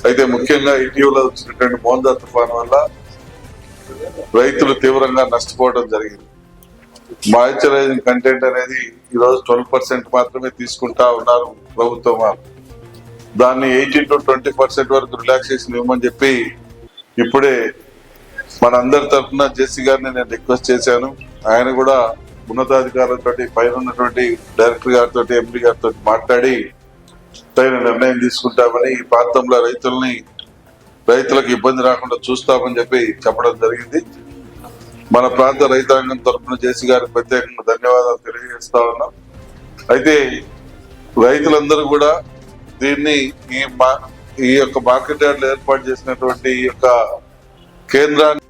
అయితే ముఖ్యంగా ఇటీవల వచ్చినటువంటి మోందా తుఫాను వల్ల రైతులు తీవ్రంగా నష్టపోవడం జరిగింది. మాయిశ్చరైజింగ్ కంటెంట్ అనేది ఈరోజు 12% మాత్రమే తీసుకుంటా ఉన్నారు ప్రభుత్వం వారు. దాన్ని 18 to 20% వరకు రిలాక్సేషన్ ఇవ్వమని చెప్పి ఇప్పుడే మన అందరి తరఫున జేసీ గారిని నేను రిక్వెస్ట్ చేశాను. ఆయన కూడా ఉన్నతాధికారులతో పైన ఉన్నటువంటి డైరెక్టర్ గారితో ఎంపీ గారితో మాట్లాడి తగిన నిర్ణయం తీసుకుంటామని, ఈ ప్రాంతంలో రైతులకు ఇబ్బంది రాకుండా చూస్తామని చెప్పి చెప్పడం జరిగింది. మన ప్రాంత రైతాంగం తరఫున జేసీ గారికి ప్రత్యేకంగా ధన్యవాదాలు తెలియజేస్తా ఉన్నాం. అయితే రైతులందరూ కూడా దీన్ని ఈ యొక్క మార్కెట్ యార్డ్లో ఏర్పాటు చేసినటువంటి ఈ యొక్క కేంద్రాన్ని